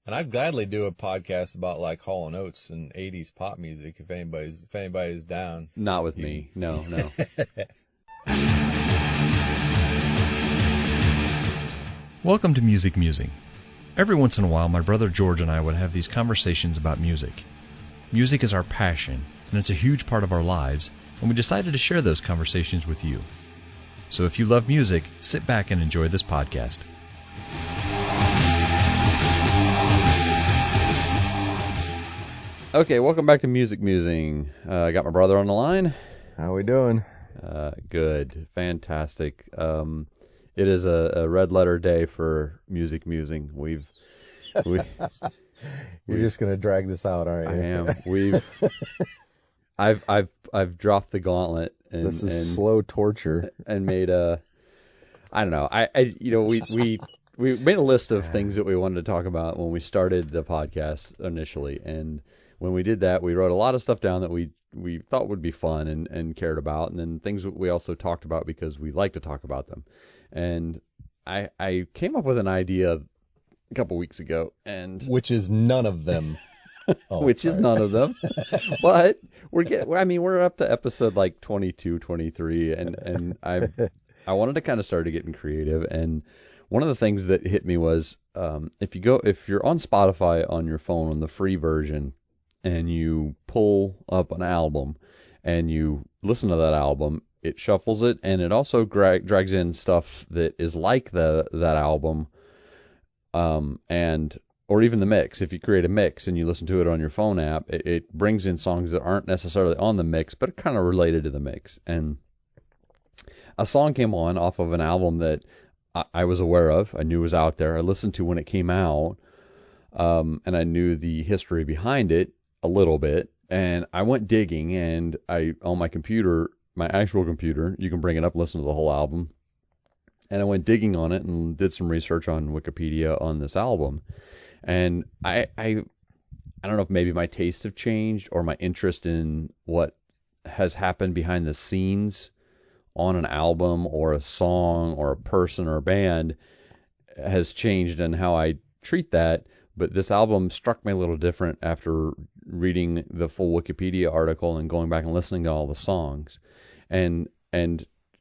And I'd gladly do a podcast about like Hall & Oates and 80s pop music if anybody's down. Not with me. No. Welcome to Musing. Every once in a while, my brother George and I would have these conversations about music. Music is our passion, and it's a huge part of our lives, and we decided to share those conversations with you. So if you love music, sit back and enjoy this podcast. Okay, welcome back to Musing. I got my brother on the line. How we doing? Good. Fantastic. It is a red letter day for Musing. You're just gonna drag this out, aren't you? I am. I've dropped the gauntlet. This is slow torture. And made I don't know. We made a list of things that we wanted to talk about when we started the podcast initially, and when we did that, we wrote a lot of stuff down that we thought would be fun and cared about, and then things that we also talked about because we like to talk about them. And I came up with an idea a couple weeks ago, and which is none of them. Is none of them. But we're up to episode like 22, 23, and I wanted to kind of start getting creative. And one of the things that hit me was if you're on Spotify on your phone on the free version, and you pull up an album and you listen to that album, it shuffles it, and it also drags in stuff that is like that album, or even the mix. If you create a mix and you listen to it on your phone app, it brings in songs that aren't necessarily on the mix, but kind of related to the mix. And a song came on off of an album that I was aware of, I knew was out there. I listened to when it came out, and I knew the history behind it a little bit, and I went digging, and on my computer, my actual computer, you can bring it up, listen to the whole album, and I went digging on it and did some research on Wikipedia on this album, and I don't know if maybe my tastes have changed or my interest in what has happened behind the scenes on an album or a song or a person or a band has changed in how I treat that. But this album struck me a little different after reading the full Wikipedia article and going back and listening to all the songs. And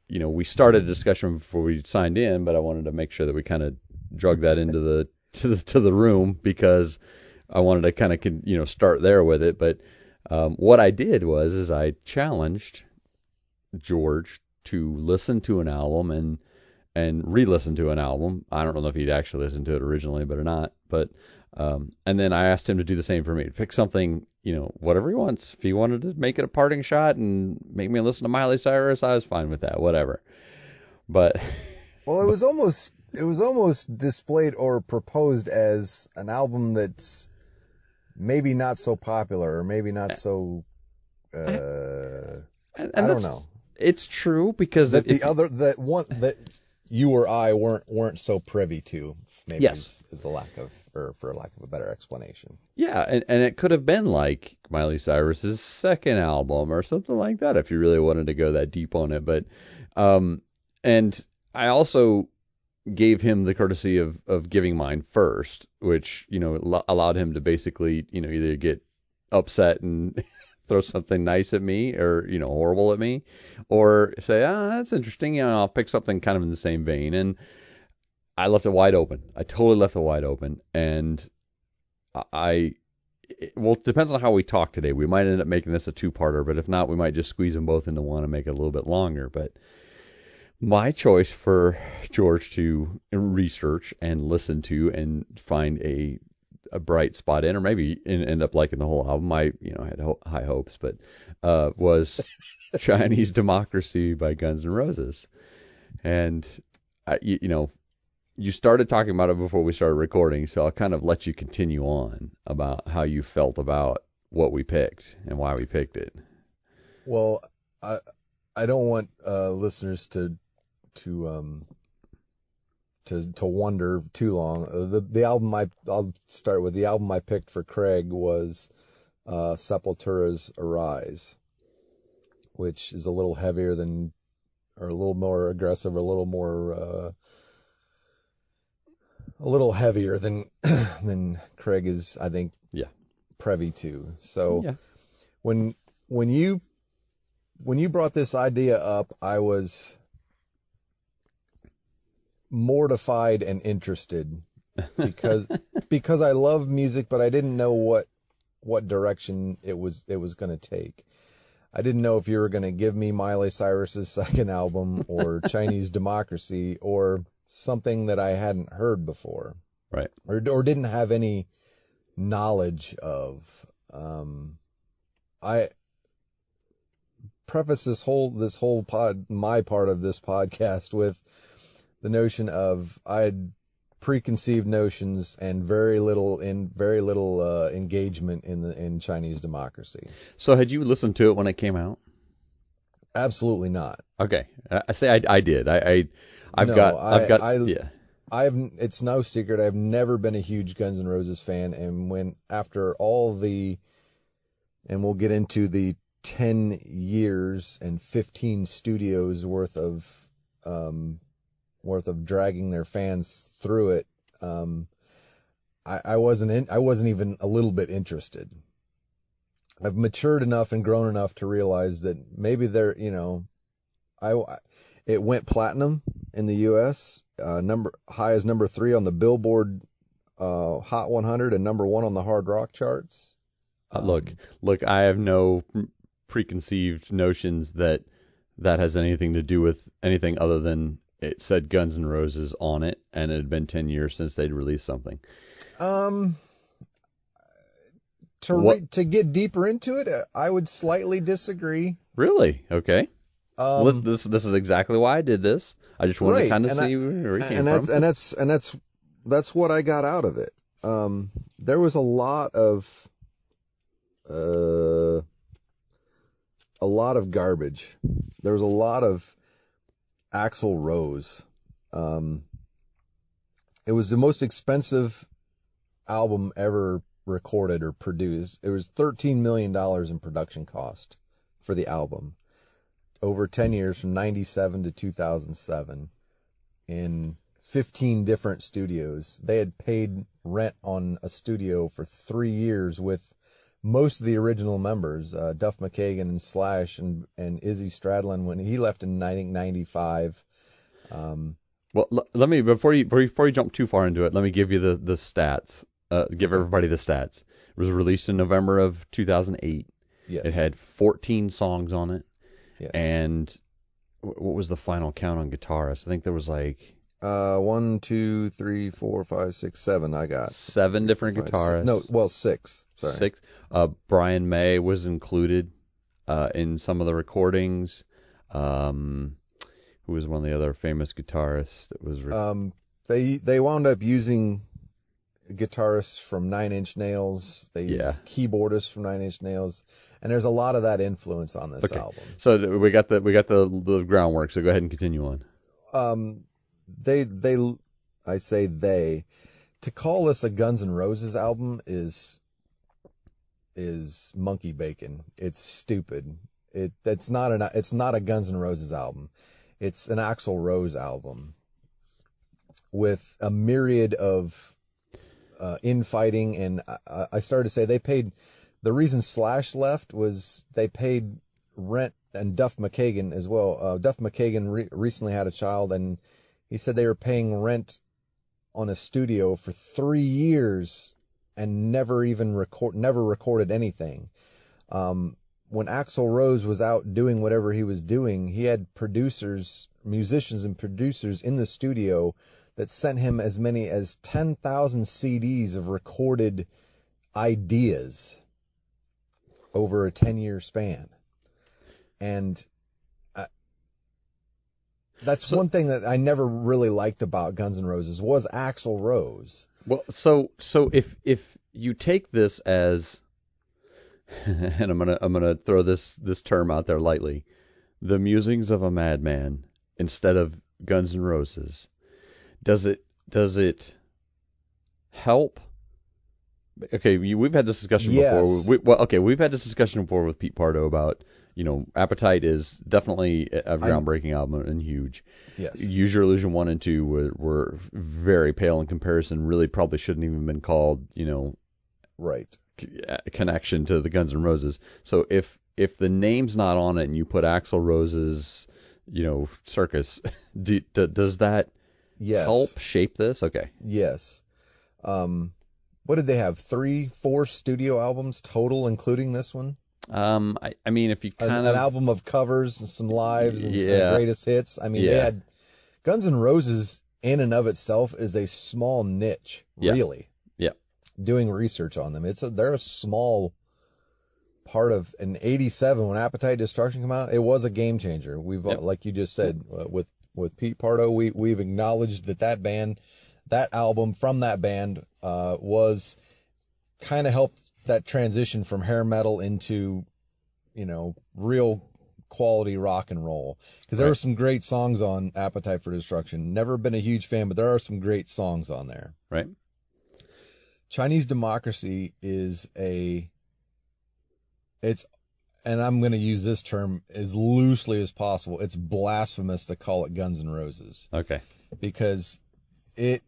we started a discussion before we signed in, but I wanted to make sure that we kind of drug that into the room, because I wanted to kind of start there with it. But what I did was I challenged George to listen to an album and re-listen to an album. I don't know if he'd actually listened to it originally, but or not. But and then I asked him to do the same for me. Pick something, whatever he wants. If he wanted to make it a parting shot and make me listen to Miley Cyrus, I was fine with that. Whatever. But well, it was almost displayed or proposed as an album that's maybe not so popular, or maybe not so. I don't know. It's true, because that you or I weren't so privy to. Maybe yes. is a lack of, or for lack of a better explanation. Yeah, and it could have been like Miley Cyrus's second album or something like that if you really wanted to go that deep on it. But and I also gave him the courtesy of giving mine first, which allowed him to basically either get upset and throw something nice at me, or horrible at me, or say, that's interesting, I'll pick something kind of in the same vein. And I left it wide open. I totally left it wide open. And it depends on how we talk today. We might end up making this a two-parter, but if not, we might just squeeze them both into one and make it a little bit longer. But my choice for George to research and listen to and find a bright spot in, or maybe end up liking the whole album. I had high hopes, but was Chinese Democracy by Guns N' Roses. And you started talking about it before we started recording, so I'll kind of let you continue on about how you felt about what we picked and why we picked it. Well, I don't want listeners to wonder too long. The album I'll start with. The album I picked for Craig was Sepultura's Arise, which is a little heavier than, or a little more aggressive, or a little more a little heavier than than Craig is, I think, Yeah. privy to. So Yeah. when you brought this idea up, I was mortified and interested because I love music, but I didn't know what direction it was going to take. I didn't know if you were going to give me Miley Cyrus's second album or Chinese Democracy or something that I hadn't heard before, Right. or didn't have any knowledge of. I preface my part of this podcast with the notion of I had preconceived notions and very little engagement in Chinese Democracy. So had you listened to it when it came out? Absolutely not. Okay. I say I did. Yeah. It's no secret I've never been a huge Guns N' Roses fan, and after and we'll get into the 10 years and 15 studios worth of dragging their fans through it, I wasn't even a little bit interested. I've matured enough and grown enough to realize that maybe it went platinum in the U.S. High as number 3 on the Billboard Hot 100 and number 1 on the Hard Rock charts. Look, I have no preconceived notions that has anything to do with anything other than it said Guns N' Roses on it, and it had been 10 years since they'd released something. To get deeper into it, I would slightly disagree. Really? Okay. Well, this is exactly why I did this. I just wanted to kind of see where it came from. And that's what I got out of it. There was a lot of garbage. There was a lot of Axl Rose. It was the most expensive album ever recorded or produced. It was $13 million in production cost for the album over 10 years from 97 to 2007 in 15 different studios. They had paid rent on a studio for 3 years with most of the original members, Duff McKagan and Slash and Izzy Stradlin when he left in 1995. Well, let me before you jump too far into it, let me give you the stats. Give everybody the stats. It was released in November of 2008. Yes. It had 14 songs on it. Yes. And what was the final count on guitarists? I think there was like 1, 2, 3, 4, 5, 6, 7. I got 7 different guitarists. No, well, 6. Sorry. 6. Brian May was included in some of the recordings. Who was one of the other famous guitarists that was? They wound up using guitarists from Nine Inch Nails. They used keyboardists from Nine Inch Nails, and there's a lot of that influence on this album. So we got the groundwork. So go ahead and continue on. To call this a Guns N' Roses album is monkey bacon. It's stupid. It's not a Guns N' Roses album. It's an Axl Rose album with a myriad of infighting, and I started to say the reason Slash left was they paid rent, and Duff McKagan as well. Duff McKagan recently had a child, and he said they were paying rent on a studio for 3 years and never recorded anything. When Axl Rose was out doing whatever he was doing, he had musicians and producers in the studio that sent him as many as 10,000 CDs of recorded ideas over a 10-year span. And that's one thing that I never really liked about Guns N' Roses was Axl Rose. Well, so if you take this as, and I'm gonna throw this term out there lightly, the musings of a madman instead of Guns N' Roses, does it help Okay, we've had this discussion before. Yes. We've had this discussion before with Pete Pardo about, Appetite is definitely a groundbreaking album and huge. Yes. Use Your Illusion 1 and 2 were very pale in comparison. Really probably shouldn't even been called, Right. connection to the Guns N' Roses. So if the name's not on it and you put Axl Rose's, Circus, does that Yes. help shape this? Okay. Yes. What did they have? 4 studio albums total, including this one? I mean, if you An album of covers and some lives and greatest hits. I mean, they had Guns N' Roses in and of itself is a small niche, really. Yeah. Doing research on them, they're a small part of. In '87, when Appetite Destruction came out, it was a game changer. Like you just said, with Pete Pardo, we've acknowledged that album from that band was kind of helped that transition from hair metal into, real quality rock and roll. Because there were some great songs on Appetite for Destruction. Never been a huge fan, but there are some great songs on there. Right. Chinese Democracy and I'm going to use this term as loosely as possible. It's blasphemous to call it Guns N' Roses. Okay. Because it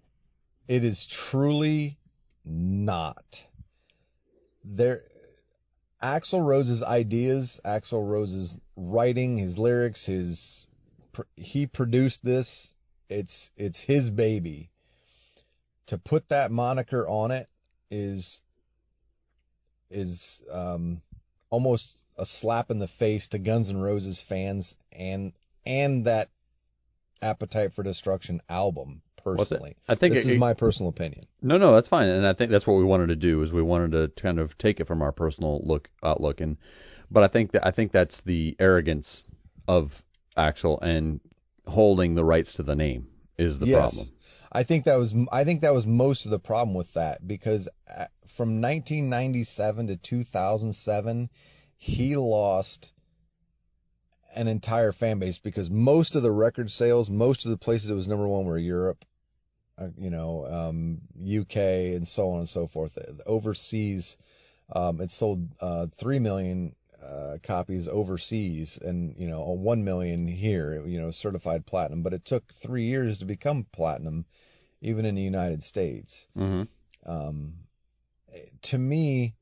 is truly not. Axl Rose's ideas, Axl Rose's writing, his lyrics, he produced this. It's his baby. To put that moniker on it is almost a slap in the face to Guns N' Roses fans and that Appetite for Destruction album. Personally, I think this is my personal opinion. No, that's fine, and I think that's what we wanted to do. Is we wanted to kind of take it from our personal outlook, but I think that's the arrogance of Axl and holding the rights to the name is the problem. I think that was most of the problem with that, because from 1997 to 2007, he lost an entire fan base, because most of the record sales, most of the places it was number one were Europe, UK, and so on and so forth. Overseas, it sold 3 million copies overseas, and 1 million here, certified platinum. But it took 3 years to become platinum, even in the United States. Mm-hmm. To me,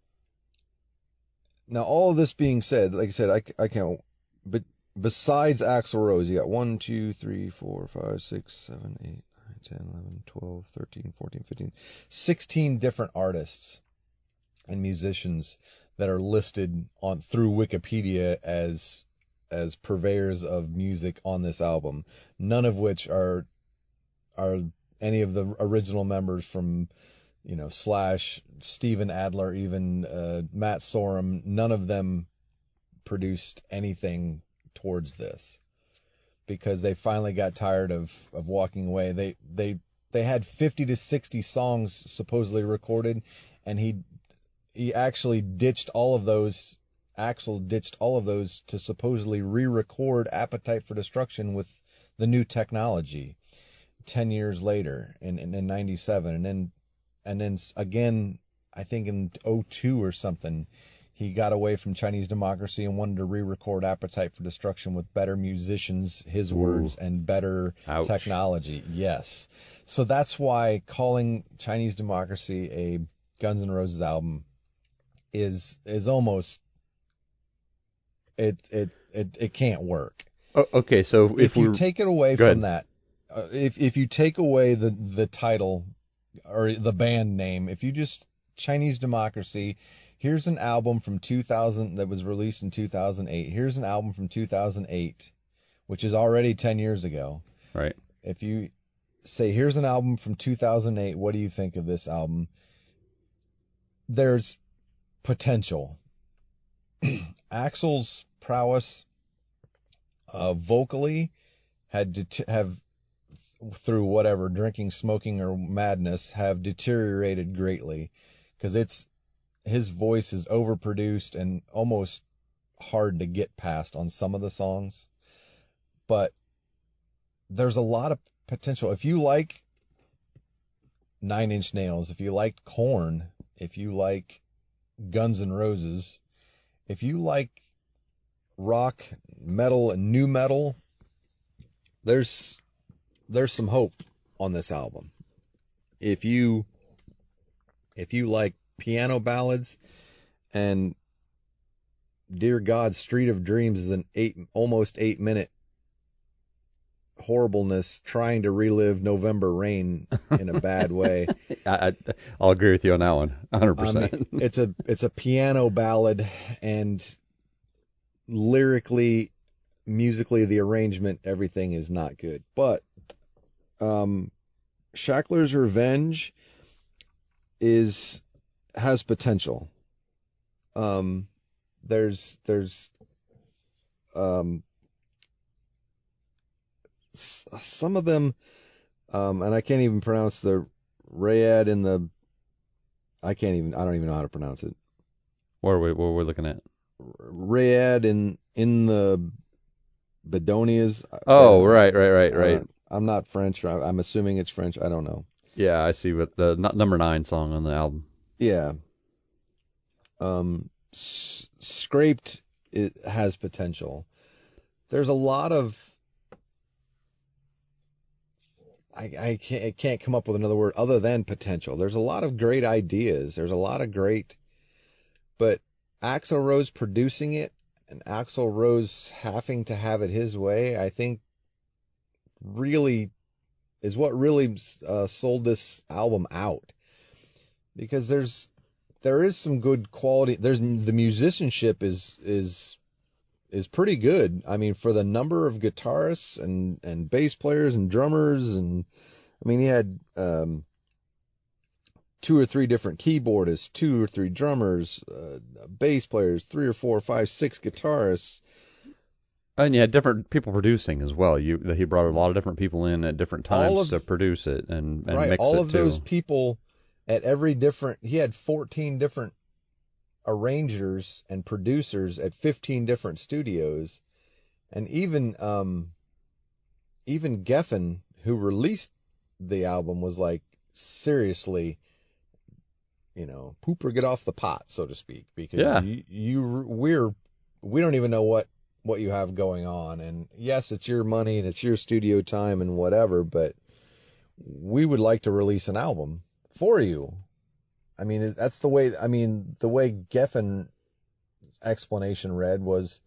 now all of this being said, like I said, I can't. But besides Axl Rose, you got 1, 2, 3, 4, 5, 6, 7, 8, 9, 10, 11, 12, 13, 14, 15, 16 different artists and musicians that are listed through Wikipedia as purveyors of music on this album. None of which are any of the original members from, Slash, Steven Adler, even Matt Sorum. None of them produced anything towards this, because they finally got tired of walking away. They had 50 to 60 songs supposedly recorded, and he actually ditched all of those. Axl ditched all of those to supposedly re-record Appetite for Destruction with the new technology 10 years later in 97, and then again, I think in 02 or something, he got away from Chinese Democracy and wanted to re-record Appetite for Destruction with better musicians, his words, and better technology. Yes. So that's why calling Chinese Democracy a Guns N' Roses album is almost, it can't work. Okay, so if you take it away from that, if you take away the title or the band name, if you just Chinese Democracy, here's an album from 2000 that was released in 2008. Here's an album from 2008, which is already 10 years ago. Right. If you say, here's an album from 2008, what do you think of this album? There's potential. Axl's prowess vocally had to have, through whatever, drinking, smoking, or madness, have deteriorated greatly, because his voice is overproduced and almost hard to get past on some of the songs. But there's a lot of potential. If you like Nine Inch Nails, if you liked Korn, if you like Guns N' Roses, if you like rock, metal, and new metal, there's some hope on this album. If you like piano ballads, and dear God, Street of Dreams is an almost 8-minute horribleness trying to relive November Rain in a bad way. I'll agree with you on that one, 100%. It's a piano ballad, and lyrically, musically, the arrangement, everything is not good. But Shackler's Revenge has potential. There's some of them, and I can't even pronounce the Rayad in the. I don't even know how to pronounce it. What are we looking at? Rayad in the Bedonias. Oh, right. I'm not French. I'm assuming it's French. I don't know. Yeah, I see. With the number 9 song on the album. Yeah. Scraped, it has potential. There's a lot of. I can't come up with another word other than potential. There's a lot of great ideas. There's a lot of great, but Axl Rose producing it and Axl Rose having to have it his way, I think, really is what really sold this album out. Because there is some good quality. The musicianship is pretty good. I mean, for the number of guitarists and bass players and drummers, and I mean, he had 2 or 3 different keyboardists, 2 or 3 drummers, bass players, 3 or 4 or 5, 6 guitarists. And you had different people producing as well. He brought a lot of different people in at different times to produce it and right, mix all it of too. Those people at every different. He had 14 different arrangers and producers at 15 different studios, and even Geffen, who released the album, was like, seriously, poop or get off the pot, so to speak, because we don't even know what you have going on, and yes, it's your money and it's your studio time and whatever, but we would like to release an album for you. I mean, that's the way. I mean, the way Geffen's explanation read was,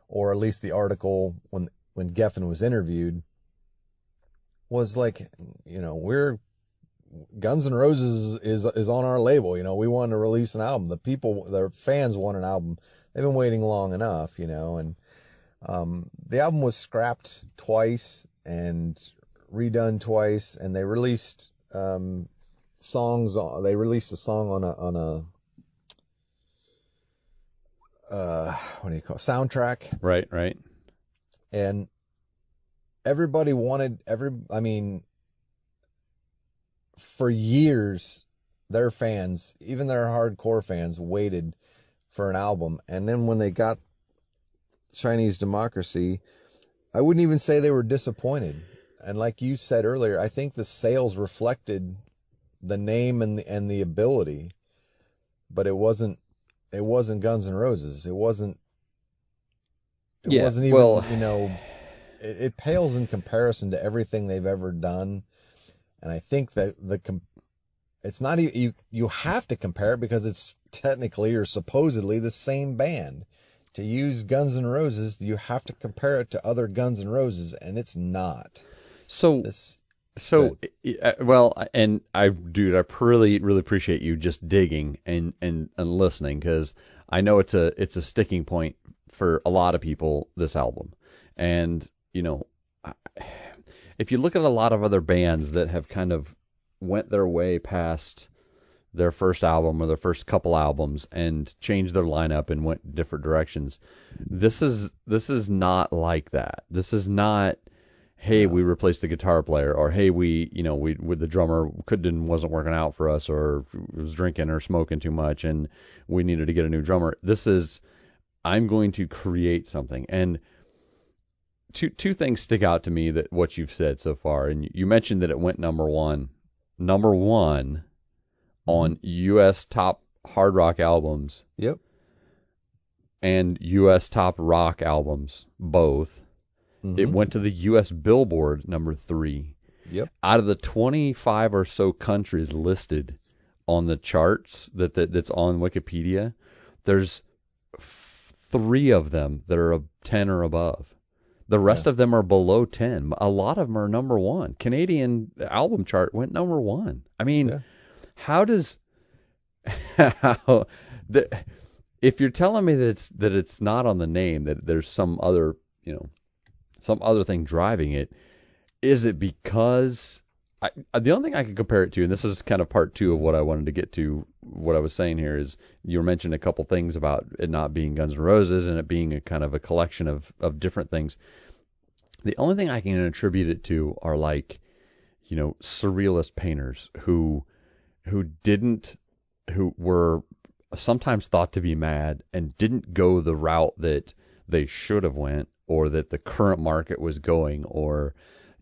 or at least the article when Geffen was interviewed, was like, we're Guns N' Roses is on our label. We wanted to release an album. The fans want an album. They've been waiting long enough, and the album was scrapped twice and redone twice, and they released songs. They released a song on a what do you call it? Soundtrack. Right. And everybody wanted for years, their fans, even their hardcore fans, waited for an album. And then when they got Chinese Democracy, I wouldn't even say they were disappointed. And like you said earlier, I think the sales reflected the name and the ability, but it wasn't Guns N' Roses. It wasn't even, it pales in comparison to everything they've ever done. And I think that it's not even, you have to compare it because it's technically or supposedly the same band. To use Guns N' Roses, you have to compare it to other Guns N' Roses, and it's not. Well, and I really, really appreciate you just digging and listening, because I know it's a sticking point for a lot of people, this album. And, if you look at a lot of other bands that have kind of went their way past their first album or their first couple albums and changed their lineup and went different directions, this is not like that. This is not, hey, we replaced the guitar player, or hey, we with the drummer wasn't working out for us, or was drinking or smoking too much and we needed to get a new drummer. This is, I'm going to create something. And two things stick out to me that what you've said so far, and you mentioned that it went number one on U.S. top hard rock albums Yep. and U.S. top rock albums, both. It went to the U.S. Billboard number 3. Yep. Out of the 25 or so countries listed on the charts that's on Wikipedia, there's 3 of them that are 10 or above. The rest of them are below 10. A lot of them are number 1. Canadian album chart went number 1. I mean, how does if you're telling me that it's not on the name, that there's some other thing driving it, is it because the only thing I can compare it to, and this is kind of part 2 of what I wanted to get to, what I was saying here, is you mentioned a couple things about it not being Guns N' Roses and it being a kind of a collection of different things. The only thing I can attribute it to are like, surrealist painters who were sometimes thought to be mad and didn't go the route that they should have went, or that the current market was going, or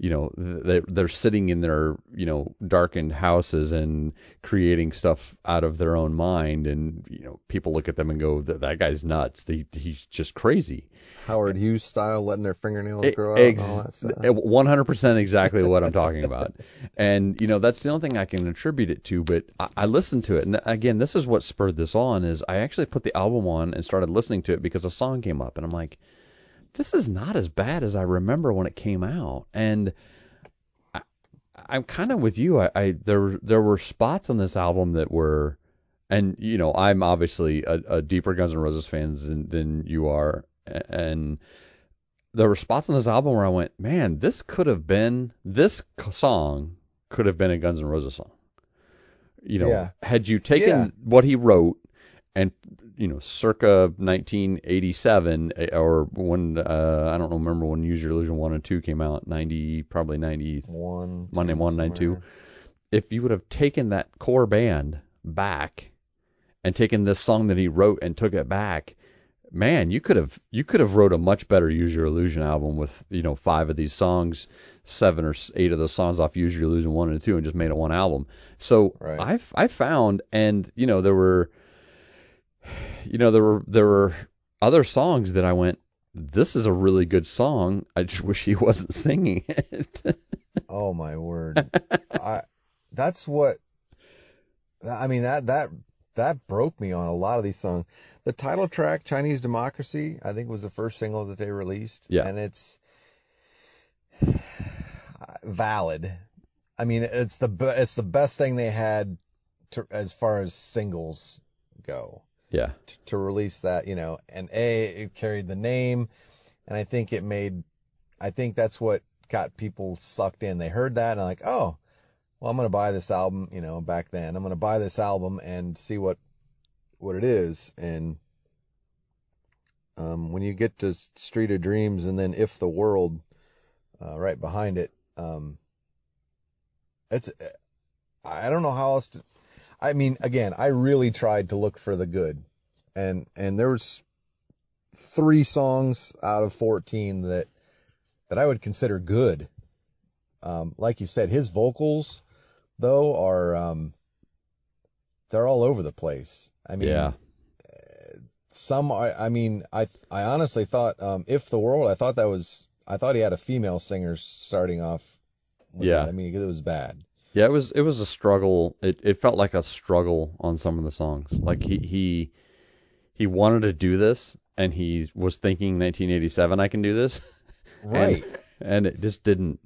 they're sitting in their darkened houses and creating stuff out of their own mind, and people look at them and go, that guy's nuts, he's just crazy. Howard Hughes style, letting their fingernails grow out and all that stuff. 100% exactly what I'm talking about. And that's the only thing I can attribute it to. But I listened to it, and again, this is what spurred this on, is I actually put the album on and started listening to it because a song came up, and I'm like, this is not as bad as I remember when it came out. And I'm kind of with you. There were spots on this album that were, and I'm obviously a deeper Guns N' Roses fan than you are, and there were spots on this album where I went, man, this song could have been a Guns N' Roses song. Had you taken what he wrote and circa 1987, or when I don't remember when Use Your Illusion 1 and 2 came out, 91, 92. If you would have taken that core band back and taken this song that he wrote and took it back, man, you could have wrote a much better Use Your Illusion album with 5 of these songs, 7 or 8 of those songs off Use Your Illusion 1 and 2, and just made it one album. So I found, and there were other songs that I went, this is a really good song. I just wish he wasn't singing it. Oh my word! That broke me on a lot of these songs. The title track, Chinese Democracy, I think was the first single that they released. Yeah. And it's valid. I mean, it's the best thing they had as far as singles go. Yeah. To release that, and it carried the name, and I think that's what got people sucked in. They heard that and like, oh, well, I'm going to buy this album, back then. I'm going to buy this album and see what it is. And when you get to Street of Dreams and then If the World right behind it, I don't know how else to. I mean, again, I really tried to look for the good, and there was 3 songs out of 14 that I would consider good. Like you said, his vocals though are they're all over the place. I mean, some are. I mean, I honestly thought If the World. I thought he had a female singer starting off with that. I mean, because it was bad. Yeah, it was a struggle. It felt like a struggle on some of the songs. Like he wanted to do this, and he was thinking 1987 I can do this. Right. And it just didn't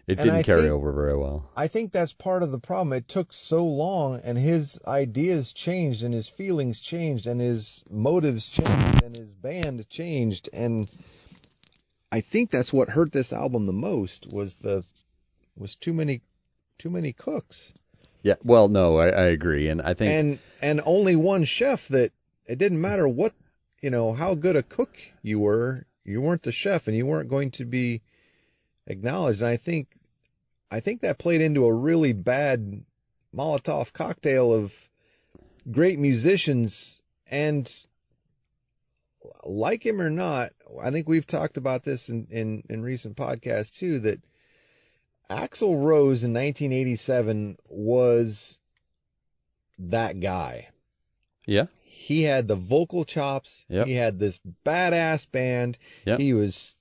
carry over very well. I think that's part of the problem. It took so long, and his ideas changed, and his feelings changed, and his motives changed, and his band changed, and I think that's what hurt this album the most was too many cooks. Yeah, well, no, I agree, and I think and only one chef. That it didn't matter what how good a cook you weren't the chef, and you weren't going to be acknowledged. And I think that played into a really bad Molotov cocktail of great musicians, and like him or not, I think we've talked about this in recent podcasts too, that Axl Rose in 1987 was that guy. Yeah. He had the vocal chops. Yep. He had this badass band. Yep. He was,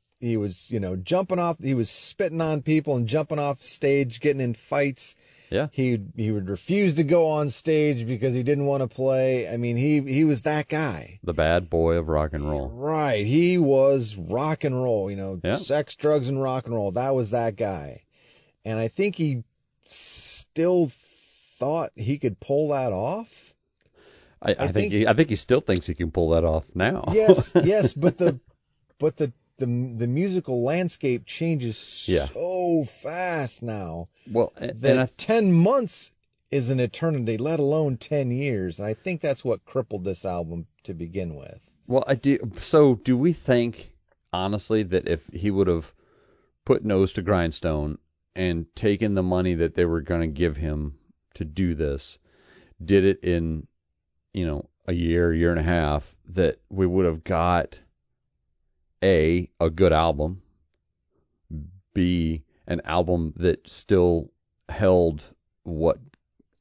jumping off. He was spitting on people and jumping off stage, getting in fights. Yeah. He would refuse to go on stage because he didn't want to play. I mean, he was that guy. The bad boy of rock and roll. Right. He was rock and roll, Yeah. sex, drugs, and rock and roll. That was that guy. And I think he still thought he could pull that off. I think he still thinks he can pull that off now. Yes, but the musical landscape changes so fast now. Well, that 10 months is an eternity, let alone 10 years. And I think that's what crippled this album to begin with. Well, I do. So do we think, honestly, that if he would have put nose to grindstone and taken the money that they were going to give him to do this, did it in, a year and a half, that we would have got a good album, B, an album that still held what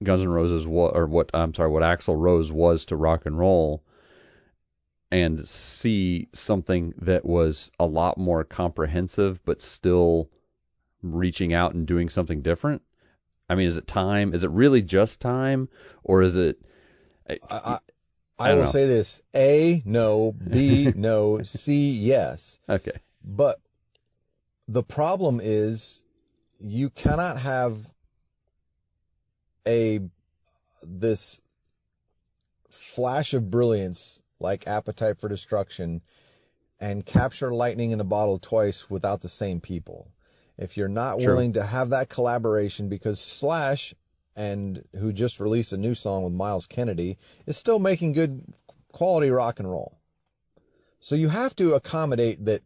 Guns N' Roses what Axl Rose was to rock and roll, and C, something that was a lot more comprehensive but still reaching out and doing something different? I mean, is it time? Is it really just time, or is it? I will say this: A, no; B, no; C, yes. Okay. But the problem is, you cannot have this flash of brilliance like Appetite for Destruction and capture lightning in a bottle twice without the same people. If you're not willing to have that collaboration, because Slash, and who just released a new song with Miles Kennedy, is still making good quality rock and roll. So you have to accommodate that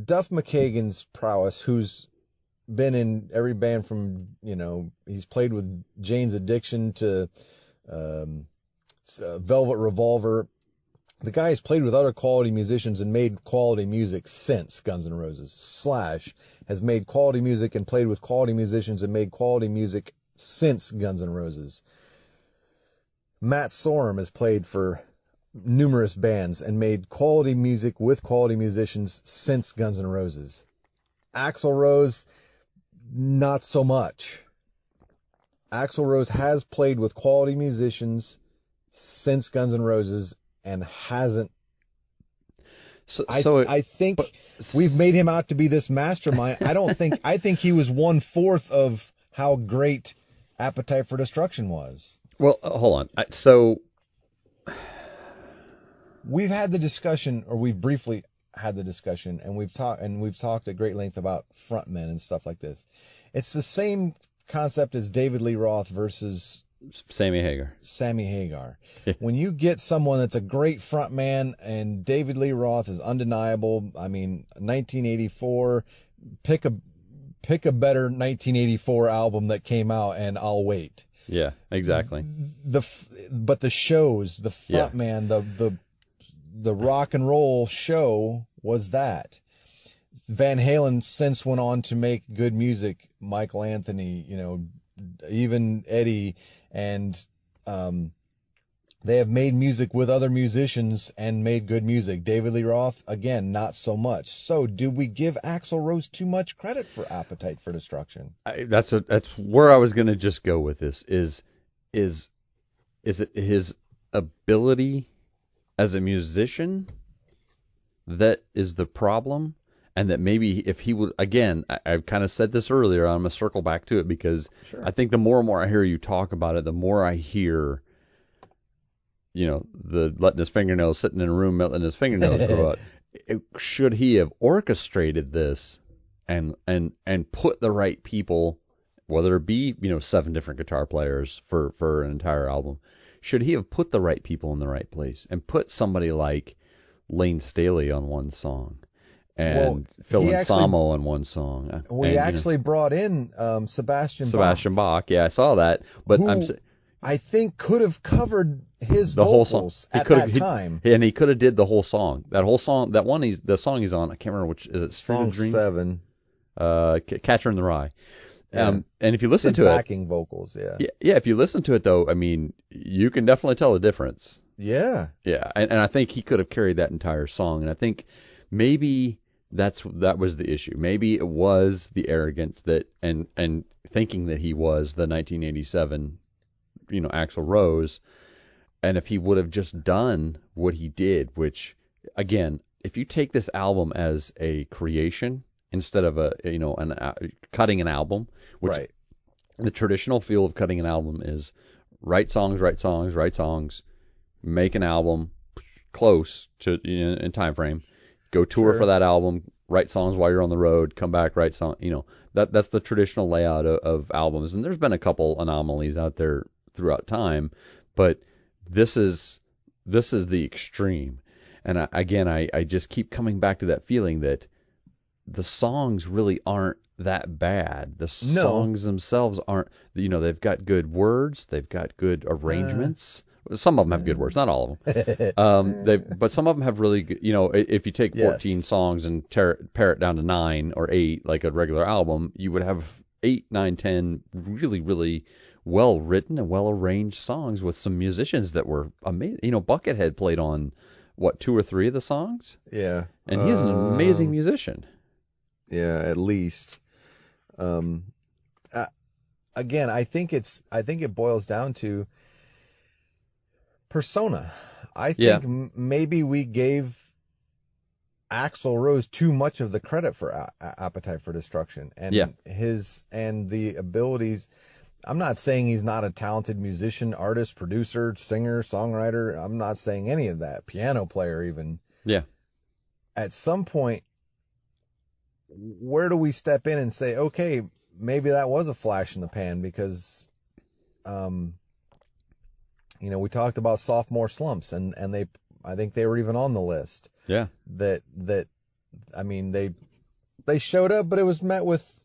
Duff McKagan's prowess, who's been in every band from, he's played with Jane's Addiction to Velvet Revolver. The guy has played with other quality musicians and made quality music since Guns N' Roses. Slash has made quality music and played with quality musicians and made quality music since Guns N' Roses. Matt Sorum has played for numerous bands and made quality music with quality musicians since Guns N' Roses. Axl Rose, not so much. Axl Rose has played with quality musicians since Guns N' Roses and hasn't. I think we've made him out to be this mastermind. I think he was 1/4 of how great Appetite for Destruction was. Well, hold on. We've had the discussion, or we've briefly had the discussion, and we've talked at great length about frontmen and stuff like this. It's the same concept as David Lee Roth versus Sammy Hagar. When you get someone that's a great frontman, and David Lee Roth is undeniable. I mean, 1984, pick a better 1984 album that came out, and I'll wait. Yeah, exactly. But the shows, the frontman, the rock and roll show was that. Van Halen since went on to make good music. Michael Anthony, even Eddie, and they have made music with other musicians and made good music. David Lee Roth, again, not so much. So, do we give Axl Rose too much credit for Appetite for Destruction? That's where I was going to just go with this. Is it his ability as a musician that is the problem? And that maybe if he would, again, I've kind of said this earlier, I'm going to circle back to it, because I think the more and more I hear you talk about it, the more I hear, the letting his fingernails, sitting in a room, letting his fingernails grow out. Should he have orchestrated this and put the right people, whether it be, 7 different guitar players for an entire album, should he have put the right people in the right place and put somebody like Lane Staley on one song? And Phil Anselmo on one song. We actually brought in Sebastian Bach. Yeah, I saw that. But I think could have covered his vocals at that time. And he could have did the whole song. That whole song, the song he's on, I can't remember which, is it Street of Dreams? Song 7. Catcher in the Rye. Yeah. And if you listen Good to backing vocals, yeah. yeah, if you listen to it though, I mean, you can definitely tell the difference. Yeah. Yeah, and I think he could have carried that entire song, and I think maybe that was the issue. Maybe it was the arrogance that and thinking that he was the 1987, Axl Rose, and if he would have just done what he did, which again, if you take this album as a creation instead of cutting an album, which Right. the traditional feel of cutting an album is write songs, make an album close to in time frame, go tour Sure. for that album, write songs while you're on the road, come back, write song. That's the traditional layout of albums, and there's been a couple anomalies out there throughout time, but this is the extreme. And I just keep coming back to that feeling that the songs really aren't that bad. The No. songs themselves aren't, they've got good words, they've got good arrangements. Some of them have good words, not all of them. But some of them have really good, if you take 14 Yes. songs and pare it down to 9 or 8, like a regular album, you would have 8, 9, 10 really, really well written and well arranged songs with some musicians that were amazing. Buckethead played on, 2 or 3 of the songs? Yeah. And he's an amazing musician. Yeah, at least. Again, I think it boils down to persona. I think maybe we gave Axl Rose too much of the credit for Appetite for Destruction and the abilities. I'm not saying he's not a talented musician, artist, producer, singer, songwriter. I'm not saying any of that. Piano player even. Yeah. At some point, where do we step in and say, okay, maybe that was a flash in the pan because, we talked about sophomore slumps and I think they were even on the list. Yeah. They showed up, but it was met with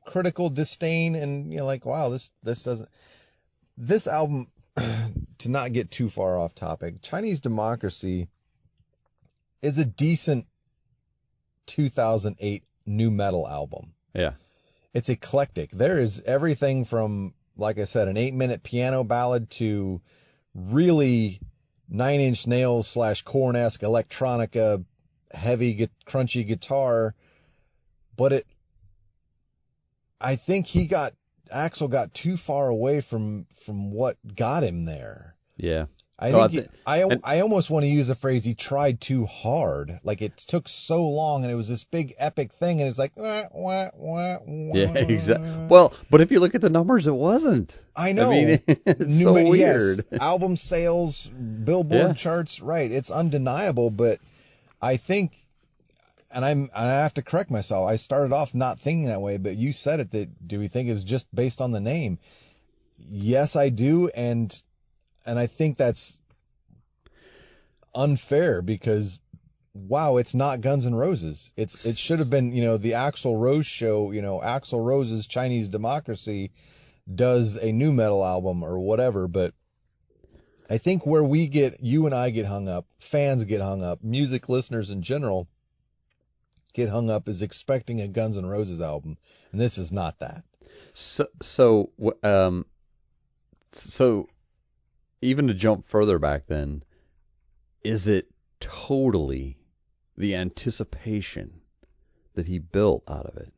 critical disdain and, wow, this album, to not get too far off topic, Chinese Democracy is a decent 2008 nu metal album. Yeah. It's eclectic. There is everything from, like I said, an 8-minute piano ballad to really 9 Inch Nails / Korn-esque electronica, heavy, crunchy guitar. But I think Axl got too far away from what got him there. Yeah. I almost want to use the phrase he tried too hard. Like it took so long and it was this big epic thing and it's like wah, wah, wah, wah. Yeah, exactly. Well, but if you look at the numbers, it wasn't. I know. I mean, it's so weird. Yes. Album sales, Billboard charts, right. It's undeniable, but I think and I have to correct myself. I started off not thinking that way, but you said it do we think it's just based on the name? Yes, I do, and I think that's unfair because, wow, it's not Guns N' Roses. It should have been, the Axl Rose show, Axl Rose's Chinese Democracy does a nu metal album or whatever. But I think where you and I get hung up, fans get hung up, music listeners in general get hung up is expecting a Guns N' Roses album. And this is not that. So even to jump further back then, is it totally the anticipation that he built out of it?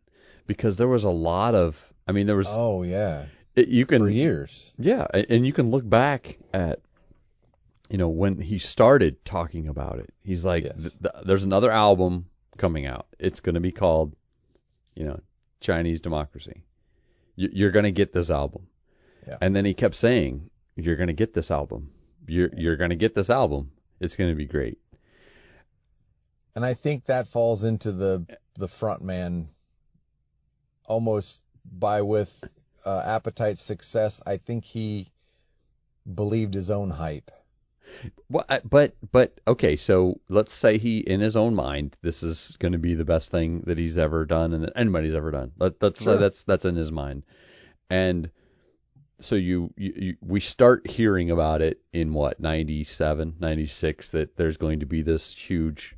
Because there was a lot of, there was. Oh yeah. For years. Yeah, and you can look back at, when he started talking about it. He's like, yes. There's another album coming out. It's going to be called, Chinese Democracy. You're going to get this album. Yeah. And then he kept saying, you're going to get this album. You're going to get this album. It's going to be great. And I think that falls into the front man almost with Appetite's success. I think he believed his own hype. Well, but okay, so let's say he, in his own mind, this is going to be the best thing that he's ever done and that anybody's ever done. Let's say that's in his mind. And so we start hearing about it in 97, 96, that there's going to be this huge,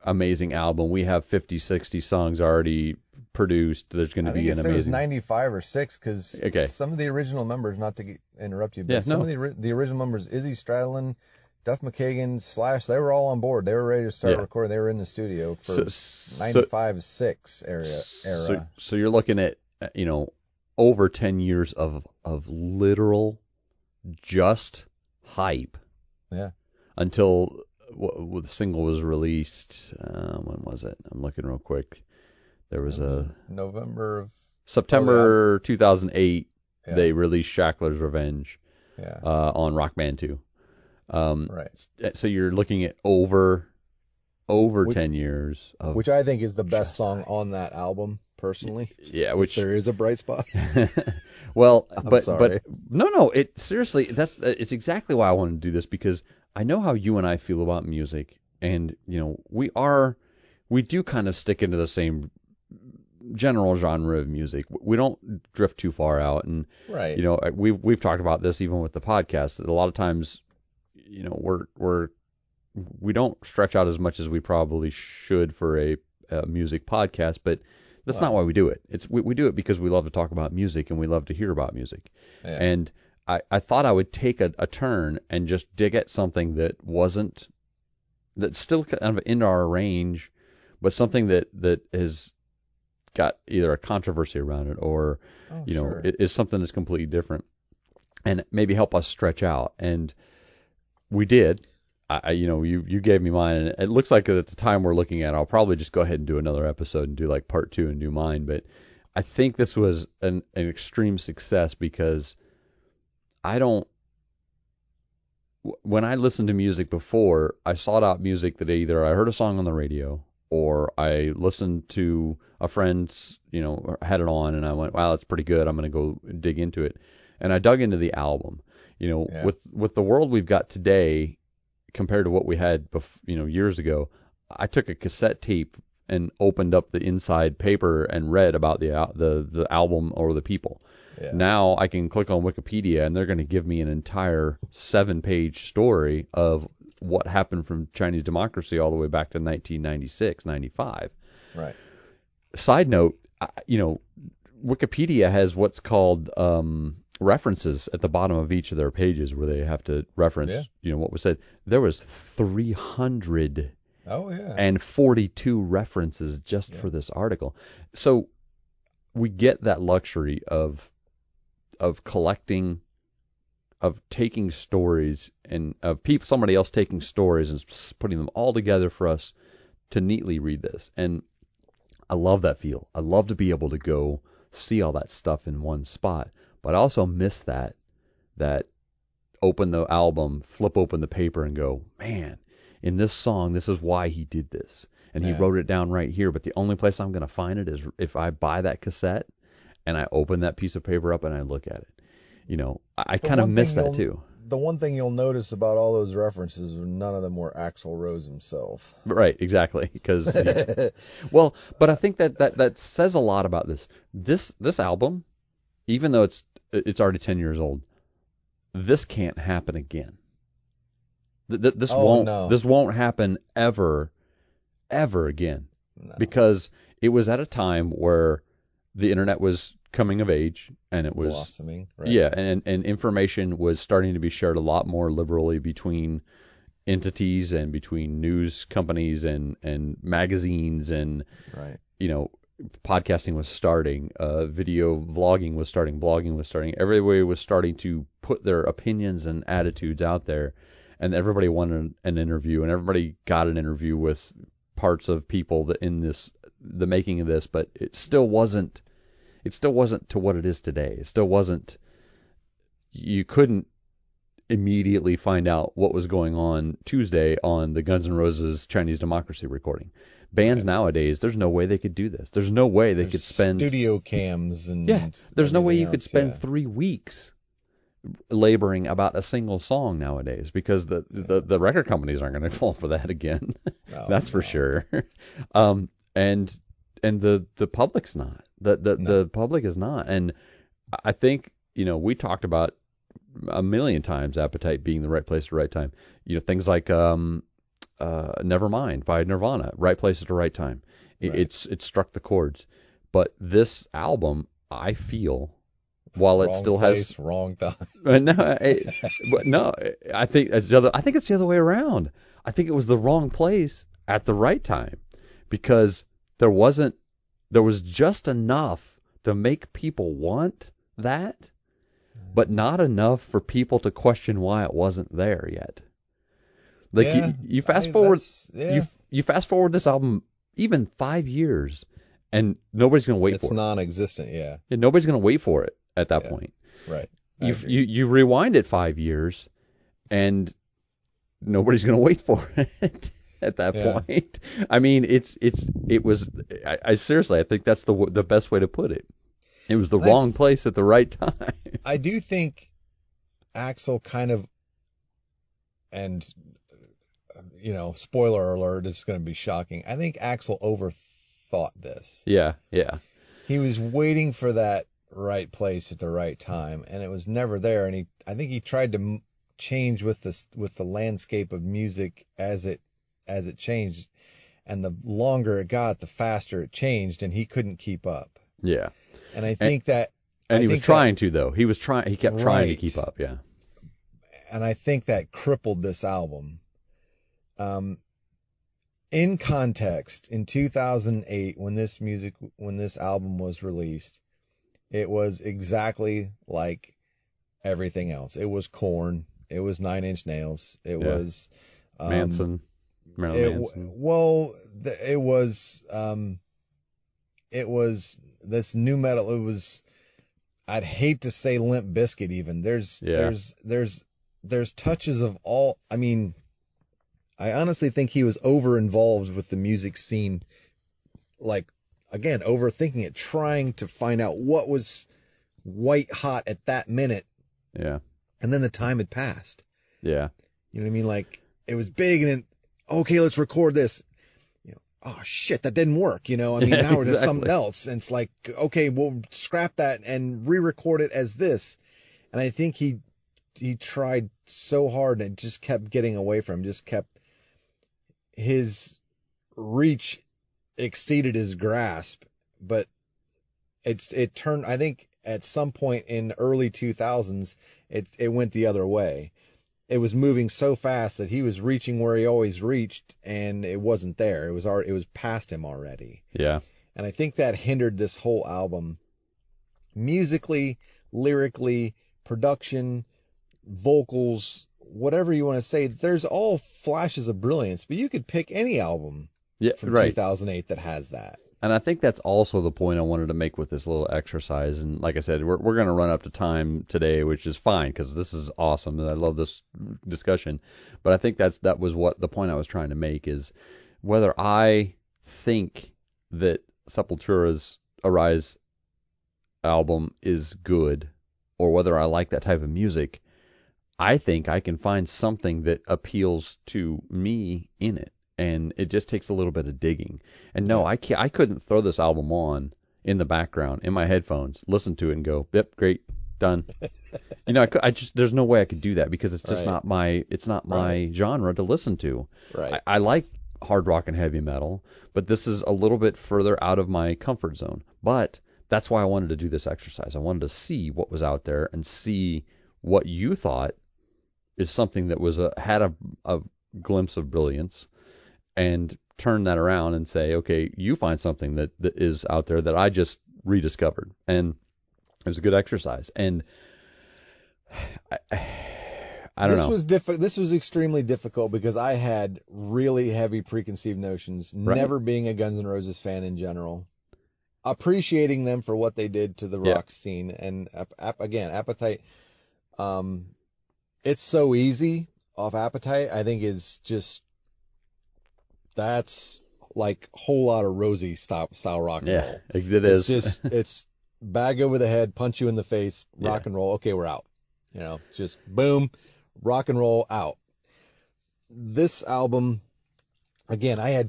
amazing album. We have 50, 60 songs already produced. There's going to I think be it an said it was amazing. 95 or 6 because Okay. some of the original members, not to interrupt you, but Yeah, some no. of the original members, Izzy Stradlin, Duff McKagan, Slash, they were all on board. They were ready to start Yeah. recording. They were in the studio for So 95-6 era. So you're looking at over 10 years of literal just hype. Yeah. Until the single was released. When was it? I'm looking real quick. There was November of September 2008. Yeah. They released Shackler's Revenge. Yeah. On Rock Band 2. Right. So you're looking at over 10 years of which I think is the best song on that album, personally. Yeah, which there is a bright spot. Well, I'm sorry. but no, it seriously, it's exactly why I want to do this, because I know how you and I feel about music, and we do kind of stick into the same general genre of music. We don't drift too far out, and right. We've talked about this even with the podcast, that a lot of times we don't stretch out as much as we probably should for a music podcast, but that's not why we do it. We do it because we love to talk about music and we love to hear about music. Yeah. And I thought I would take a turn and just dig at something that's still kind of in our range, but something that has got either a controversy around it or sure. it is something that's completely different, and maybe help us stretch out. And we did. You gave me mine, and it looks like at the time we're looking at, I'll probably just go ahead and do another episode and do like part 2 and do mine. But I think this was an extreme success because when I listened to music before, I sought out music that either I heard a song on the radio or I listened to a friend's, had it on and I went, wow, that's pretty good. I'm going to go dig into it. And I dug into the album. With the world we've got today, compared to what we had, years ago, I took a cassette tape and opened up the inside paper and read about the album or the people. Yeah. Now I can click on Wikipedia and they're going to give me an entire 7-page story of what happened from Chinese democracy all the way back to 1996, 95. Right. Side note, Wikipedia has what's called references at the bottom of each of their pages where they have to reference, what was said. There was 342 references just for this article. So we get that luxury of collecting, of taking stories and of somebody else taking stories and putting them all together for us to neatly read this. And I love that feel. I love to be able to go see all that stuff in one spot. But I also miss that open the album, flip open the paper and go, man, in this song, this is why he did this. And he wrote it down right here. But the only place I'm going to find it is if I buy that cassette and I open that piece of paper up and I look at it. I kind of miss that too. The one thing you'll notice about all those references, none of them were Axl Rose himself. Right, exactly. Because, but I think that says a lot about this. This album, even though it's already 10 years old, this can't happen again. This won't happen ever again. No. Because it was at a time where the internet was coming of age and it was blossoming, right? Yeah, and information was starting to be shared a lot more liberally between entities and between news companies and magazines and right. Podcasting was starting, video vlogging was starting, blogging was starting. Everybody was starting to put their opinions and attitudes out there, and everybody wanted an interview, and everybody got an interview with parts of people that in the making of this, but it still wasn't to what it is today. It still wasn't. You couldn't immediately find out what was going on Tuesday on the Guns N' Roses Chinese Democracy recording. Bands nowadays, there's no way they could do this. There's no way they could spend studio cams and there's no way you could spend 3 weeks laboring about a single song nowadays, because the record companies aren't going to fall for that again. That's for sure. And the public's not. The public is not. And I think we talked about a million times Appetite being the right place at the right time. Things like Nevermind by Nirvana, right place at the right time. It struck the chords. But this album, I feel, while it Wrong still place, has wrong time. but no, I think it's the other. I think it's the other way around. I think it was the wrong place at the right time, because there was just enough to make people want that, but not enough for people to question why it wasn't there yet. Like Yeah, you fast forward, yeah. you fast forward this album even 5 years, and nobody's gonna wait It's for it. non-existent, yeah. And nobody's gonna wait for it at that Yeah. point. Right. I You agree. you rewind it 5 years, and nobody's gonna wait for it at that Yeah. point. I mean, it was. I seriously, I think that's the best way to put it. It was the And wrong place at the right time. I do think Axl kind of, and spoiler alert, it's going to be shocking. I think Axl overthought this. Yeah. He was waiting for that right place at the right time, and it was never there. And I think he tried to change with the landscape of music as it changed, and the longer it got, the faster it changed, and he couldn't keep up. Yeah. And I think that, And he was trying to, though. He kept trying to Right. keep up. Yeah. and I think that crippled this album. In context, in 2008, when this album was released, it was exactly like everything else. It was Korn. It was Nine Inch Nails. It was Marilyn Manson. Well, it was this new metal. It was, I'd hate to say Limp Bizkit even. There's touches of all. I mean, I honestly think he was over involved with the music scene, like, again, overthinking it, trying to find out what was white hot at that minute. Yeah. And then the time had passed. Yeah. You know what I mean? Like, it was big, and then, okay, let's record this. Oh shit, that didn't work. I mean, now there's Exactly. something else, and it's like, okay, we'll scrap that and re-record it as this. And I think he tried so hard, and it just kept getting away from him. His reach exceeded his grasp, but it turned. I think at some point in early 2000s, it went the other way. It was moving so fast that he was reaching where he always reached, and it wasn't there. It was past him already. Yeah. And I think that hindered this whole album, musically, lyrically, production, vocals, whatever you want to say. There's all flashes of brilliance, but you could pick any album from 2008 that has that. And I think that's also the point I wanted to make with this little exercise. And like I said, we're going to run up to time today, which is fine because this is awesome and I love this discussion. But I think that was what the point I was trying to make is whether I think that Sepultura's Arise album is good or whether I like that type of music. I think I can find something that appeals to me in it. And it just takes a little bit of digging. And no, I couldn't throw this album on in the background in my headphones, listen to it, and go, "Yep, great, done." There's no way I could do that because it's just not my genre to listen to. Right. I like hard rock and heavy metal, but this is a little bit further out of my comfort zone. But that's why I wanted to do this exercise. I wanted to see what was out there and see what you thought is something that had a glimpse of brilliance. And turn that around and say, okay, you find something that is out there that I just rediscovered. And it was a good exercise. And I don't know. This was extremely difficult because I had really heavy preconceived notions, never being a Guns N' Roses fan in general, appreciating them for what they did to the rock scene. And again, Appetite, it's so easy off Appetite, I think is just, that's like a whole lot of Rosie style rock and roll. It is. It's bag over the head, punch you in the face, rock and roll. Okay, we're out. Just boom, rock and roll out. This album, again, when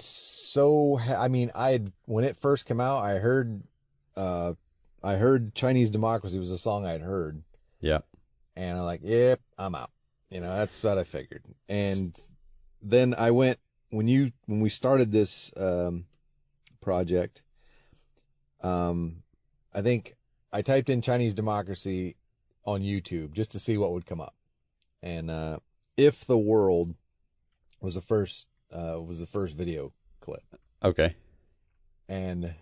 it first came out, I heard Chinese Democracy was a song I'd heard. Yeah. And I'm like, yep, I'm out. That's what I figured. And then I went, when we started this project, I think I typed in Chinese Democracy on YouTube just to see what would come up. And If the World was the first video clip. Okay. And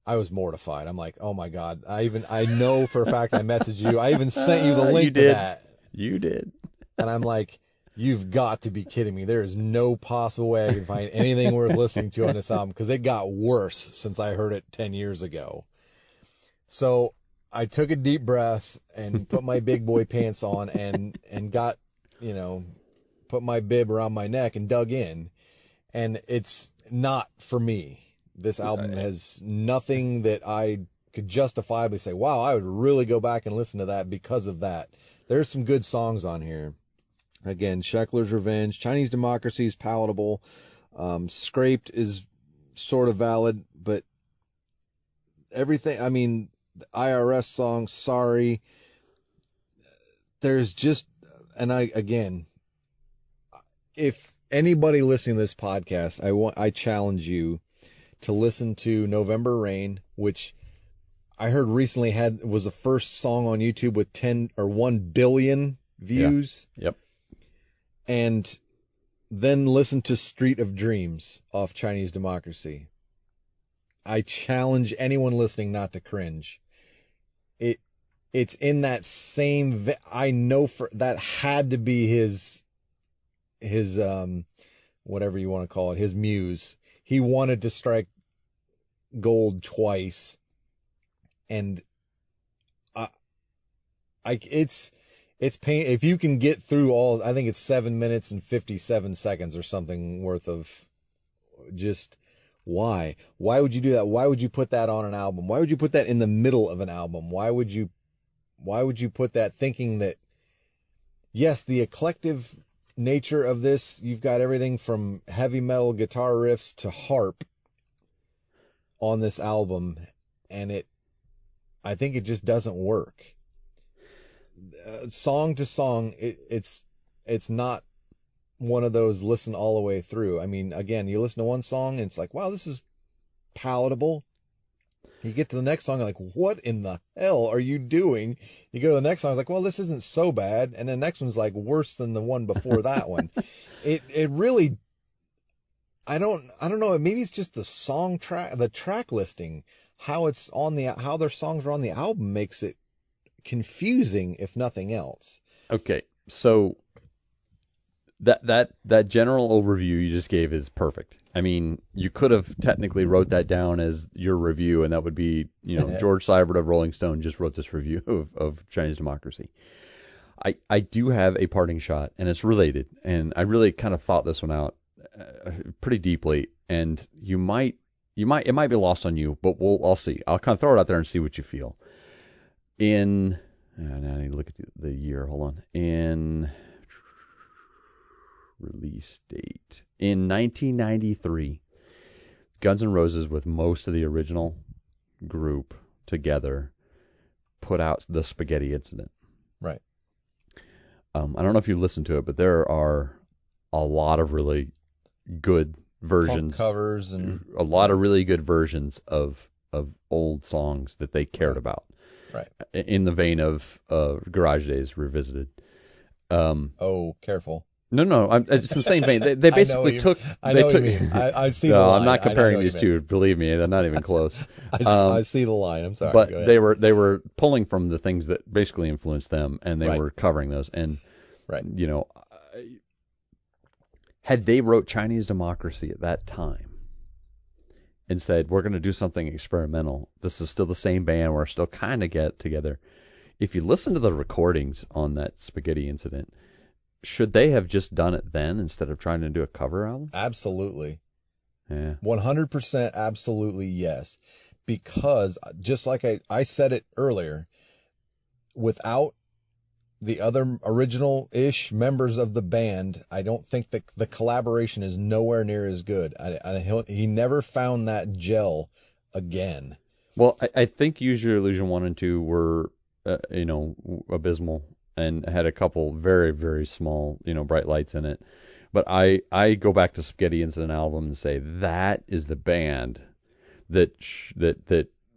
I was mortified. I'm like, oh my God. I know for a fact I messaged you. I even sent you the link to that. You did. And I'm like, you've got to be kidding me. There is no possible way I can find anything worth listening to on this album, because it got worse since I heard it 10 years ago. So I took a deep breath and put my big boy pants on and got, put my bib around my neck and dug in. And it's not for me. This album has nothing that I could justifiably say, wow, I would really go back and listen to that because of that. There's some good songs on here. Again, Sheckler's Revenge, Chinese Democracy is palatable. Scraped is sort of valid, but everything, the IRS song, Sorry, there's just, if anybody listening to this podcast, I challenge you to listen to November Rain, which I heard recently was the first song on YouTube with 1 billion views. Yeah. Yep. And then listen to Street of Dreams off Chinese Democracy. I challenge anyone listening not to cringe. It's in that same, I know that had to be his whatever you want to call it, his muse. He wanted to strike gold twice, and it's pain. If you can get through all, I think it's 7 minutes and 57 seconds or something worth of just why would you do that? Why would you put that on an album? Why would you put that in the middle of an album? Why would you put that, thinking that, yes, the eclectic nature of this, you've got everything from heavy metal guitar riffs to harp on this album, and I think it just doesn't work. Song to song, it's not one of those listen all the way through. Again, you listen to one song and it's like, wow, this is palatable. You get to the next song, you're like, what in the hell are you doing? You go to the next song, it's like, well, this isn't so bad. And the next one's like worse than the one before that one. It really, I don't know. Maybe it's just the track listing, how their songs are on the album makes it confusing, if nothing else. Okay. So that general overview you just gave is perfect. You could have technically wrote that down as your review, and that would be, George Seibert of Rolling Stone just wrote this review of Chinese Democracy. I do have a parting shot, and it's related, and I really kind of thought this one out pretty deeply, and it might be lost on you, but I'll see. I'll kind of throw it out there and see what you feel. Now I need to look at the year. Hold on. In release date. In 1993, Guns N' Roses, with most of the original group together, put out the Spaghetti Incident. Right. I don't know if you listened to it, but there are a lot of really good versions. Punk covers and a lot of really good versions of old songs that they cared about. Right. In the vein of Garage Days Revisited. Careful. No, it's the same vein. They basically took. I know what you mean. I see the line. No, I'm not comparing these two. Believe me, I'm not even close. I see the line. I'm sorry. But they were pulling from the things that basically influenced them, and they were covering those. And had they wrote Chinese Democracy at that time and said, we're going to do something experimental, this is still the same band, we're still kind of get together. If you listen to the recordings on that Spaghetti Incident, should they have just done it then instead of trying to do a cover album? Absolutely. Yeah. 100% absolutely yes. Because just like I said it earlier, without the other original-ish members of the band, I don't think the collaboration is nowhere near as good. He never found that gel again. Well, I think Use Your Illusion 1 and 2 were, abysmal and had a couple very, very small, bright lights in it. But I go back to Spaghetti Incident album and say that is the band that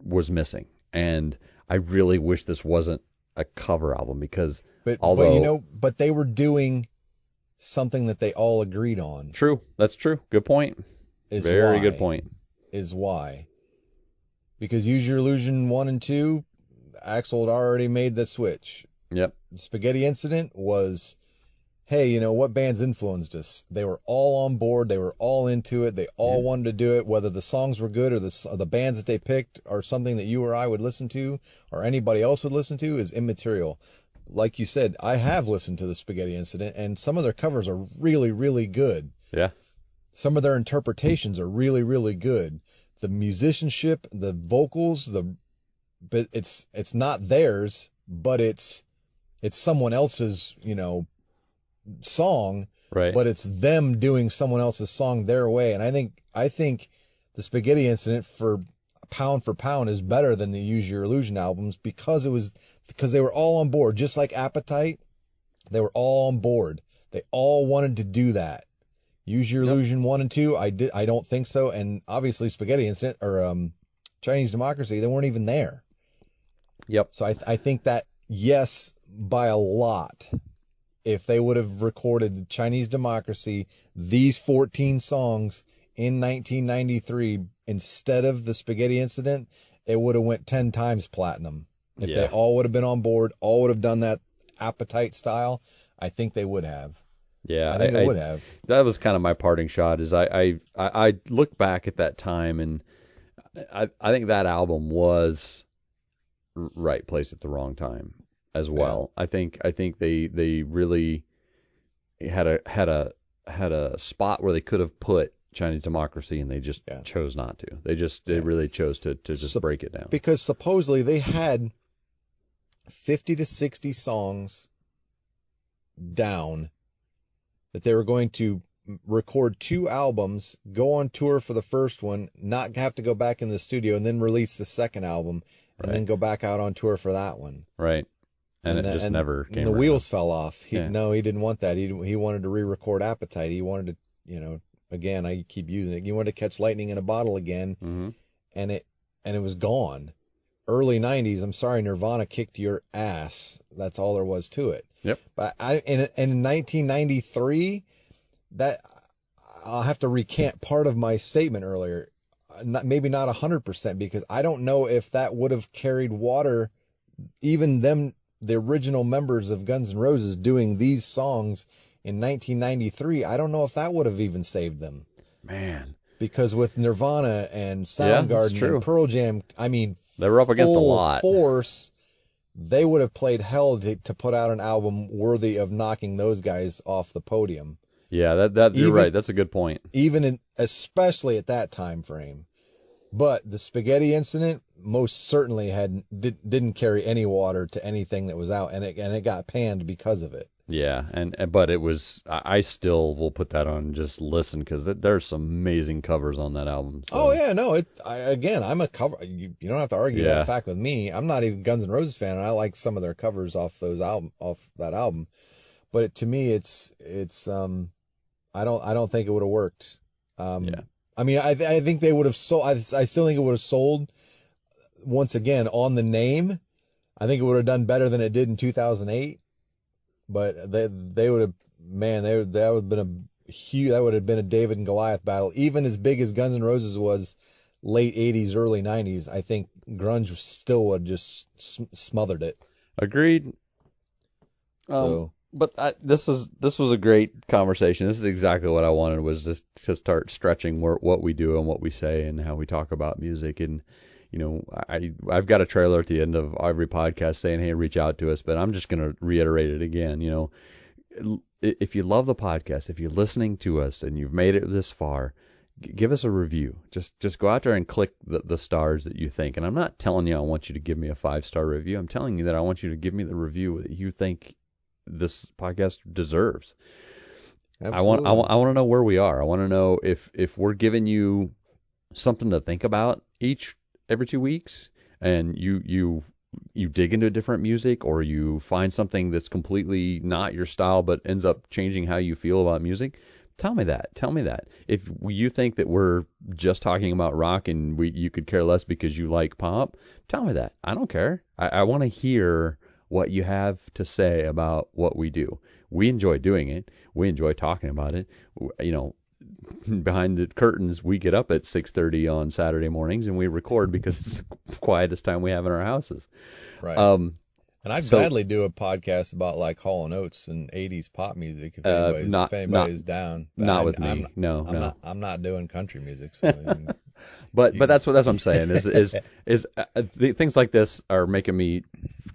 was missing. And I really wish this wasn't a cover album because But although but they were doing something that they all agreed on. true, that's true. Good point. Very good point. Is why. Because Use Your Illusion 1 and 2, Axl had already made the switch. Yep. The Spaghetti Incident was, hey, you know, what bands influenced us? They were all on board. They were all into it. They all wanted to do it. Whether the songs were good or the bands that they picked are something that you or I would listen to or anybody else would listen to is immaterial. Like you said, I have listened to the Spaghetti Incident, and some of their covers are really, really good. Yeah. Some of their interpretations are really, really good. The musicianship, the vocals, but it's not theirs, but it's someone else's, you know, song, Right. but it's them doing someone else's song their way. And I think the Spaghetti Incident for pound is better than the Use Your Illusion albums because they were all on board. Just like Appetite, they were all on board. They all wanted to do that. Use Your Illusion 1 and 2, I don't think so. And obviously Spaghetti Incident or Chinese Democracy, they weren't even there. Yep. So I think that, yes, by a lot, if they would have recorded Chinese Democracy, these 14 songs in 1993 instead of the Spaghetti Incident, it would have went 10 times platinum. If they all would have been on board, all would have done that Appetite style, I think they would have. Yeah, I think they would have. That was kind of my parting shot. Is I look back at that time, and I think that album was right place at the wrong time as well. Yeah. I think they really had a spot where they could have put Chinese Democracy, and they just chose not to. They really chose to just break it down. Because supposedly they had 50 to 60 songs down that they were going to record 2 albums, go on tour for the first one, not have to go back in the studio, and then release the second album, and then go back out on tour for that one. Right. And it just never came and the around. wheels fell off. No, he didn't want that. He wanted to re-record Appetite. He wanted to, you know, again, I keep using it. He wanted to catch lightning in a bottle again, and it was gone. Early 90s, I'm sorry, Nirvana kicked your ass. That's all there was to it. Yep. But in 1993, that I'll have to recant part of my statement earlier. Maybe not 100%, because I don't know if that would have carried water. Even them, the original members of Guns N' Roses, doing these songs in 1993, I don't know if that would have even saved them. Man. Because with Nirvana and Soundgarden and Pearl Jam, I mean, they were up against a lot. Force, they would have played hell to put out an album worthy of knocking those guys off the podium. Yeah, you're right. That's a good point. Especially at that time frame. But the Spaghetti Incident most certainly didn't carry any water to anything that was out, and it got panned because of it. Yeah, but it was. I still will put that on and just listen, because there's some amazing covers on that album. So. Oh yeah, no. I'm a cover. You don't have to argue that fact with me. I'm not even Guns N' Roses fan, and I like some of their covers off that album. But to me, it's I don't think it would have worked. I mean, I think they would have sold. I still think it would have sold. Once again, on the name, I think it would have done better than it did in 2008. But they would have, man, that would have been a David and Goliath battle. Even as big as Guns N' Roses was late 80s, early 90s, I think grunge still would have just smothered it. Agreed. But this was a great conversation. This is exactly what I wanted, was just to start stretching what we do and what we say and how we talk about music. And you know, I've got a trailer at the end of every podcast saying, hey, reach out to us, but I'm just going to reiterate it again. You know, if you love the podcast, if you're listening to us and you've made it this far, give us a review. Just go out there and click the stars that you think. And I'm not telling you I want you to give me a 5-star review. I'm telling you that I want you to give me the review that you think this podcast deserves. Absolutely. I want to know where we are. I want to know if we're giving you something to think about every 2 weeks, and you dig into different music, or you find something that's completely not your style but ends up changing how you feel about music. Tell me that. If you think that we're just talking about rock and you could care less because you like pop, tell me that. I don't care. I want to hear what you have to say about what we do. We enjoy doing it. We enjoy talking about it. You know, behind the curtains, we get up at 6:30 on Saturday mornings and we record because it's the quietest time we have in our houses. Right. And I'd gladly do a podcast about like Hall & Oates and 80s pop music if anybody's down. But not with me. I'm not doing country music. So, but that's what I'm saying is things like this are making me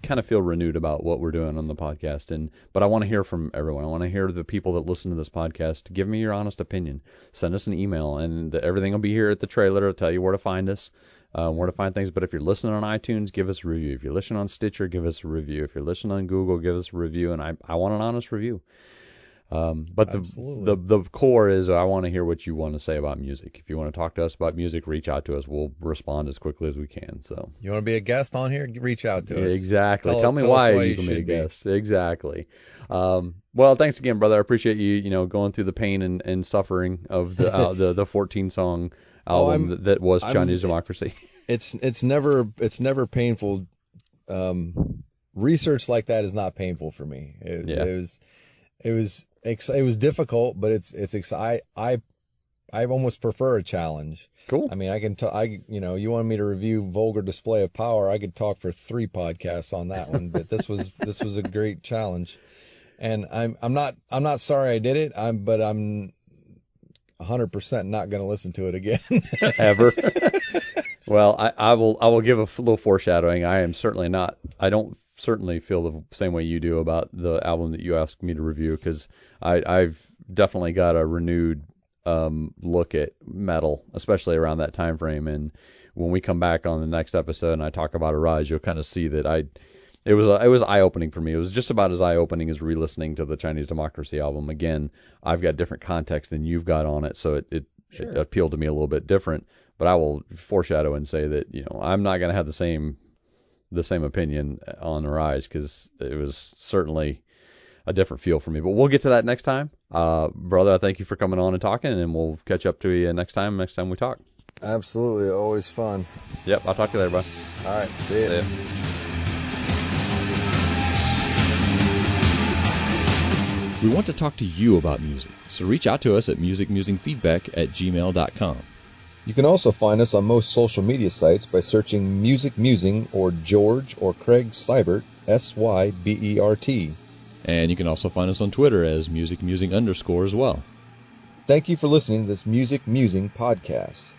kind of feel renewed about what we're doing on the podcast. But I want to hear from everyone. I want to hear the people that listen to this podcast. Give me your honest opinion. Send us an email, and everything will be here at the trailer. It'll tell you where to find us. Where to find things. But if you're listening on iTunes, give us a review. If you're listening on Stitcher, give us a review. If you're listening on Google, give us a review. And I want an honest review. But the core is I want to hear what you want to say about music. If you want to talk to us about music, reach out to us. We'll respond as quickly as we can. So you want to be a guest on here? Reach out to us. Exactly. Tell me why you can be a guest. Exactly. Well, thanks again, brother. I appreciate you going through the pain and suffering of the 14 song album that was Chinese Democracy. It's never painful. Research like that is not painful for me. It was difficult, but I almost prefer a challenge. Cool. I mean, you wanted me to review Vulgar Display of Power. I could talk for 3 podcasts on that one, but this was a great challenge. And I'm not sorry I did it. but I'm 100% not going to listen to it again. Ever. Well, I will give a little foreshadowing. I don't certainly feel the same way you do about the album that you asked me to review, because I've definitely got a renewed look at metal, especially around that time frame. And when we come back on the next episode and I talk about Arise, you'll kind of see that it was eye-opening for me. It was just about as eye-opening as re-listening to the Chinese Democracy album. Again, I've got different context than you've got on it, so it appealed to me a little bit different. But I will foreshadow and say that I'm not going to have the same opinion on Arise, because it was certainly a different feel for me. But we'll get to that next time. Brother, I thank you for coming on and talking, and we'll catch up to you next time we talk. Absolutely. Always fun. Yep. I'll talk to you later, bud. All right. See ya. We want to talk to you about music, so reach out to us at musicmusingfeedback@gmail.com. You can also find us on most social media sites by searching Music Musing or George or Craig Seibert, Sybert. And you can also find us on Twitter as musicmusing_ as well. Thank you for listening to this Music Musing podcast.